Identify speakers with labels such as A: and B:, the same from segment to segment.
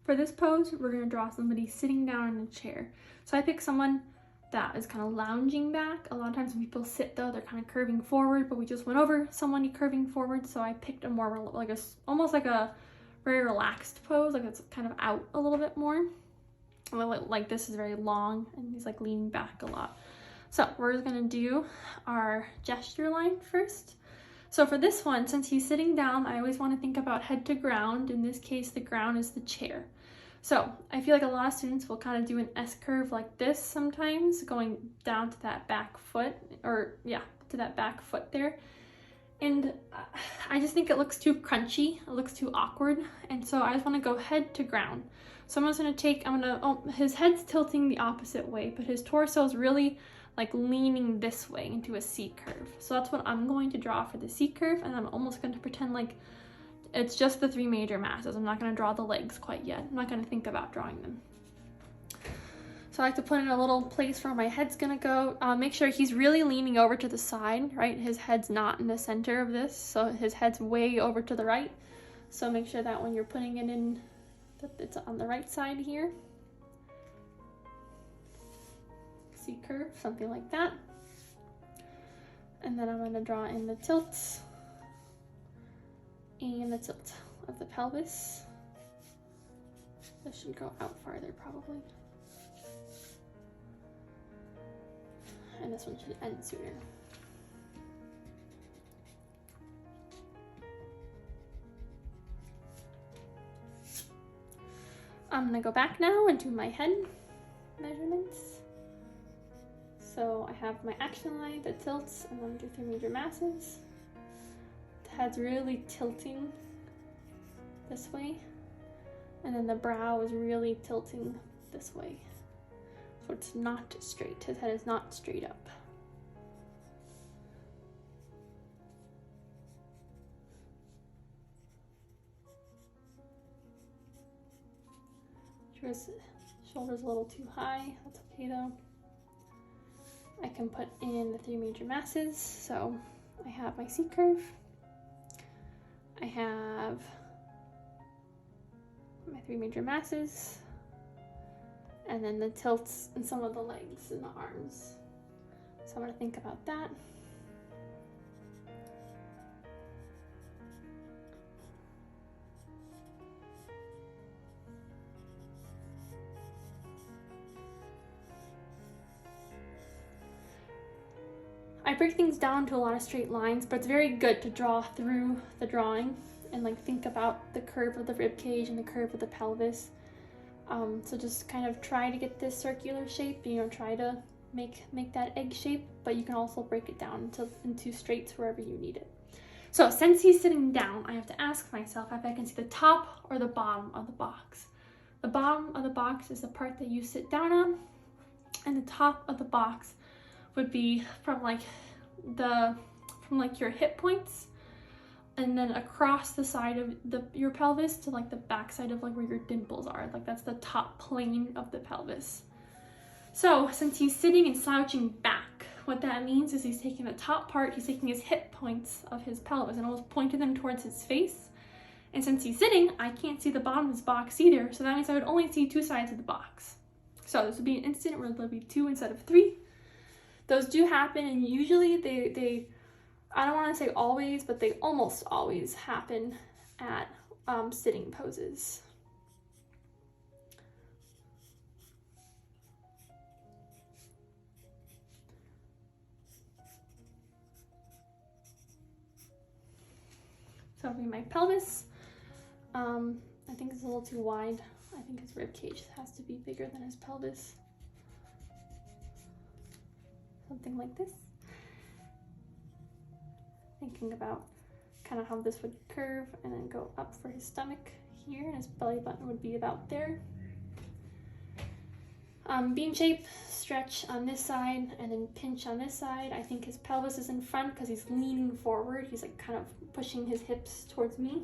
A: For this pose, we're gonna draw somebody sitting down in a chair. So I picked someone that is kind of lounging back. A lot of times when people sit though, they're kind of curving forward, but we just went over someone curving forward. So I picked a more like almost like a very relaxed pose, like it's kind of out a little bit more. Like this is very long and he's like leaning back a lot. So we're just gonna do our gesture line first. So for this one, since he's sitting down, I always want to think about head to ground. In this case, the ground is the chair. So I feel like a lot of students will kind of do an S curve like this sometimes, going down to that back foot, or yeah, to that back foot there. And I just think it looks too crunchy, it looks too awkward. And so I just want to go head to ground. So I'm just going to take, his head's tilting the opposite way, but his torso is really like leaning this way into a C curve. So that's what I'm going to draw for the C curve, and I'm almost going to pretend like it's just the three major masses. I'm not going to draw the legs quite yet. I'm not going to think about drawing them. So I like to put in a little place where my head's going to go. Make sure he's really leaning over to the side, right? His head's not in the center of this, so his head's way over to the right. So make sure that when you're putting it in, that it's on the right side here. C curve, something like that. And then I'm going to draw in the tilts and the tilt of the pelvis. This should go out farther probably. And this one should end sooner. I'm gonna go back now and do my head measurements. So I have my action line that tilts, and then do three major masses. The head's really tilting this way, and then the brow is really tilting this way. So it's not straight. His head is not straight up. His shoulder's a little too high. That's okay though. I can put in the three major masses. So I have my C curve. I have my three major masses. And then the tilts and some of the legs and the arms. So I'm going to think about that. I break things down to a lot of straight lines, but it's very good to draw through the drawing and like think about the curve of the rib cage and the curve of the pelvis. So just kind of try to get this circular shape, you know, try to make that egg shape, but you can also break it down into straights wherever you need it. So since he's sitting down, I have to ask myself if I can see the top or the bottom of the box. The bottom of the box is the part that you sit down on, and the top of the box would be from your hip points and then across the side of your pelvis to like the back side of like where your dimples are. Like that's the top plane of the pelvis. So since he's sitting and slouching back, what that means is he's taking the top part, he's taking his hip points of his pelvis and almost pointing them towards his face. And since he's sitting, I can't see the bottom of his box either. So that means I would only see two sides of the box. So this would be an instant where there'll be two instead of three. Those do happen, and usually they I don't want to say always, but they almost always happen at sitting poses. So it'll be my pelvis. I think it's a little too wide. I think his rib cage has to be bigger than his pelvis. Something like this. Thinking about kind of how this would curve and then go up for his stomach here, and his belly button would be about there. Bean shape, stretch on this side and then pinch on this side. I think his pelvis is in front because he's leaning forward. He's like kind of pushing his hips towards me.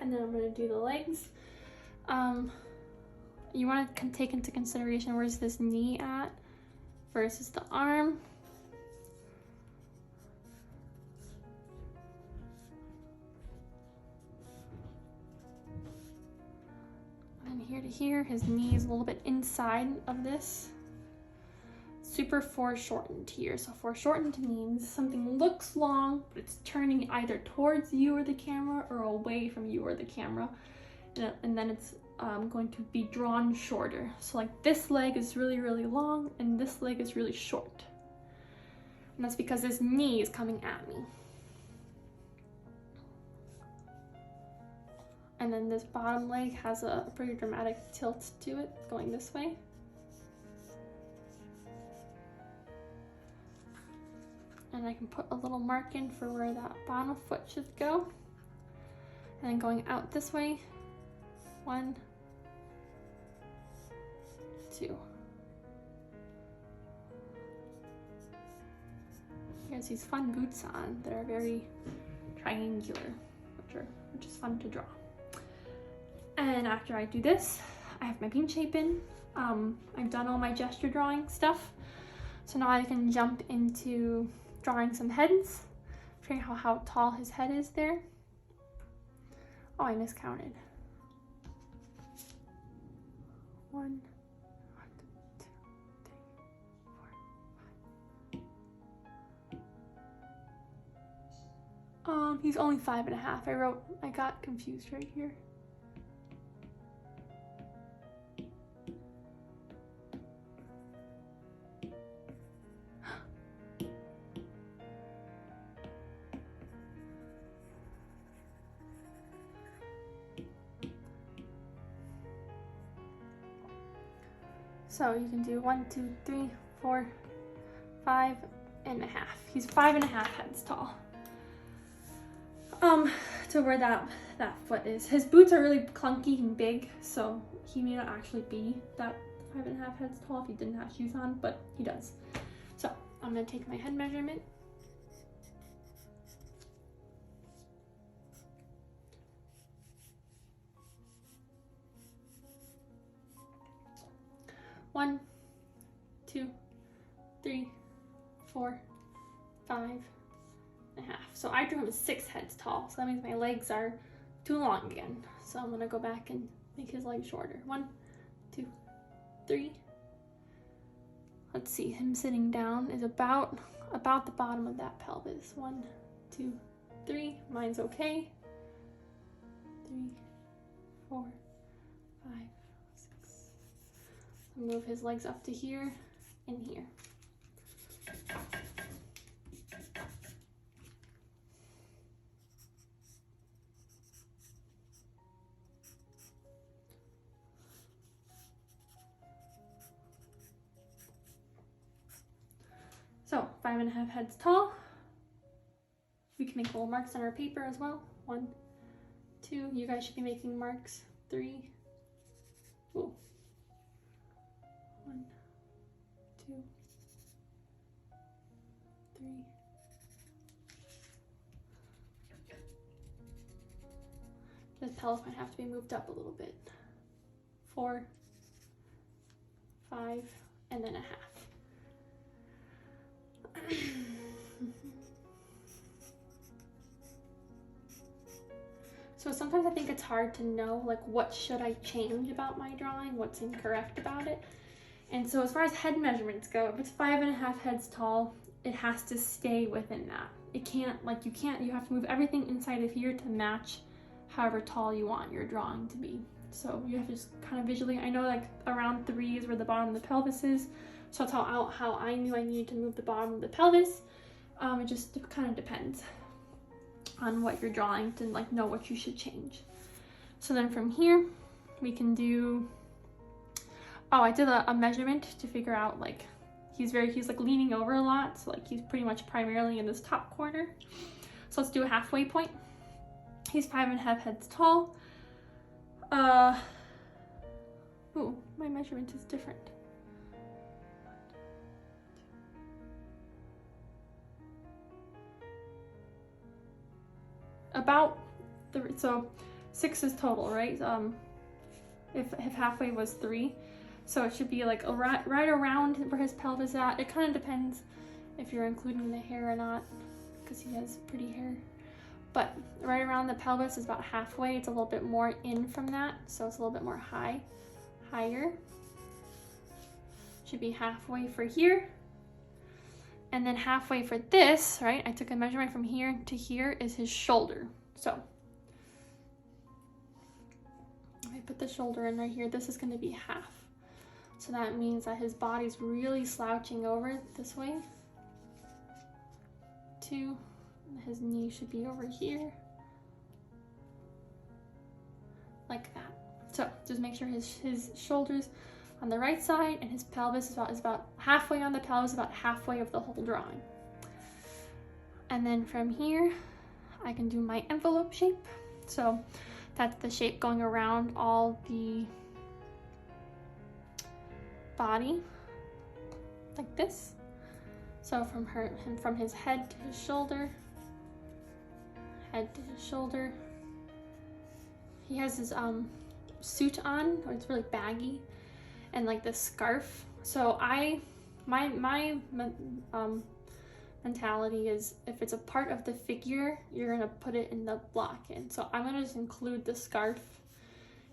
A: And then I'm going to do the legs. You want to take into consideration where's this knee at versus the arm. here to here. His knee is a little bit inside of this. Super foreshortened here. So foreshortened means something looks long, but it's turning either towards you or the camera or away from you or the camera. And then it's going to be drawn shorter. So like this leg is really, really long and this leg is really short. And that's because this knee is coming at me. And then this bottom leg has a pretty dramatic tilt to it going this way. And I can put a little mark in for where that bottom foot should go. And then going out this way, 1, 2. He has these fun boots on that are very triangular, which is fun to draw. And after I do this, I have my bean shape in. I've done all my gesture drawing stuff. So now I can jump into drawing some heads, figuring out how tall his head is there. Oh, I miscounted. 1, 2, 3, 4, 5. He's only 5.5. I got confused right here. So you can do 1, 2, 3, 4, 5.5. He's 5.5 heads tall. To where that foot is. His boots are really clunky and big, so he may not actually be that 5.5 heads tall if he didn't have shoes on, but he does. So I'm gonna take my head measurement. One, 2, 3, 4, 5.5. So I drew him as 6 heads tall, so that means my legs are too long again. So I'm gonna go back and make his legs shorter. 1, 2, 3. Let's see, him sitting down is about the bottom of that pelvis. 1, 2, 3. Mine's okay. 3, 4, 5, 6. Move his legs up to here and here. So 5.5 heads tall. We can make little marks on our paper as well. 1, 2. You guys should be making marks. 3. Ooh. 1, 2, 3. This pelvis might have to be moved up a little bit. 4, 5, and then a half. So sometimes I think it's hard to know, like, what should I change about my drawing, what's incorrect about it. And so as far as head measurements go, if it's 5.5 heads tall, it has to stay within that. It can't, like, you have to move everything inside of here to match however tall you want your drawing to be. So you have to just kind of visually, I know like around 3 is where the bottom of the pelvis is. So that's how I knew I needed to move the bottom of the pelvis. It just kind of depends on what you're drawing to like know what you should change. So then from here, we can do, oh, I did a measurement to figure out like, he's like leaning over a lot. So like he's pretty much primarily in this top corner. So let's do a halfway point. He's 5.5 heads tall. Ooh, my measurement is different. About so 6 is total, right? If halfway was 3, so it should be like right around where his pelvis is at. It kind of depends if you're including the hair or not, because he has pretty hair. but right around the pelvis is about halfway. It's a little bit more in from that, so it's a little bit more higher. Should be halfway for here. And then halfway for this, right? I took a measurement from here to here is his shoulder. So if I put the shoulder in right here, this is going to be half. So that means that his body's really slouching over this way. His knee should be over here, like that. So just make sure his shoulders on the right side and his pelvis is about halfway on the pelvis, about halfway of the whole drawing. And then from here, I can do my envelope shape. So that's the shape going around all the body, like this. So from his head to his shoulder, head to his shoulder. He has his suit on, or it's really baggy, and like this scarf. So my mentality is, if it's a part of the figure, you're gonna put it in the block in. So I'm gonna just include the scarf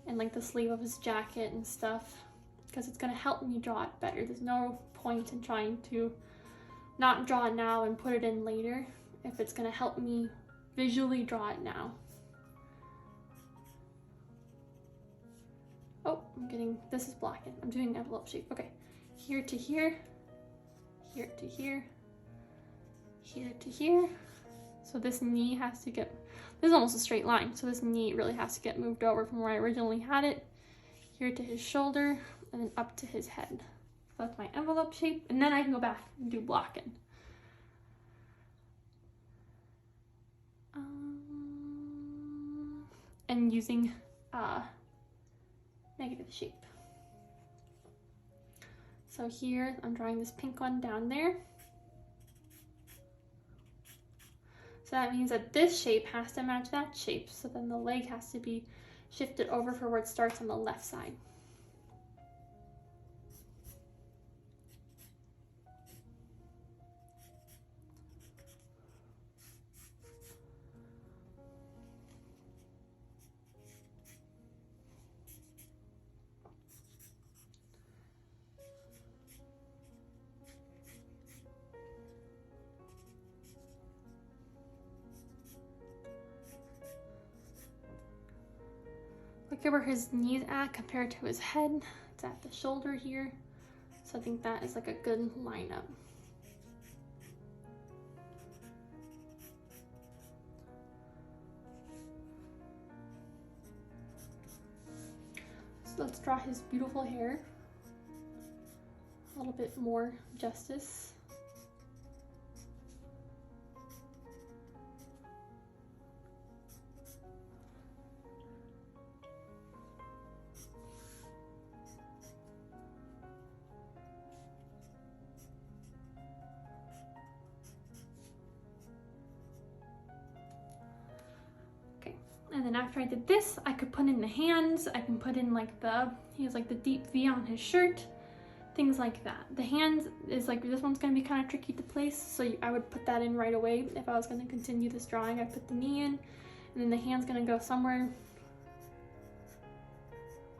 A: and like the sleeve of his jacket and stuff, because it's gonna help me draw it better. There's no point in trying to not draw it now and put it in later if it's gonna help me visually draw it now. Oh, this is blackened. I'm doing envelope shape. Okay, here to here, here to here, here to here. So this knee has to get, this is almost a straight line. So this knee really has to get moved over from where I originally had it, here to his shoulder, and then up to his head. So that's my envelope shape. And then I can go back and do blocking. And using negative shape. So here I'm drawing this pink one down there. So that means that this shape has to match that shape. So then the leg has to be shifted over for where it starts on the left side. Look at where his knee's at compared to his head. It's at the shoulder here. So I think that is like a good lineup. So let's draw his beautiful hair. A little bit more justice. And then after I did this, I could put in the hands. I can put in like he has like the deep V on his shirt, things like that. The hands is like, this one's gonna be kind of tricky to place. So I would put that in right away. If I was gonna continue this drawing, I'd put the knee in, and then the hand's gonna go somewhere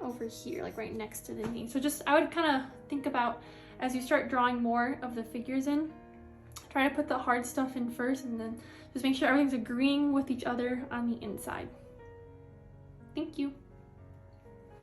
A: over here, like right next to the knee. So just, I would kind of think about, as you start drawing more of the figures in, try to put the hard stuff in first, and then just make sure everything's agreeing with each other on the inside. Thank you.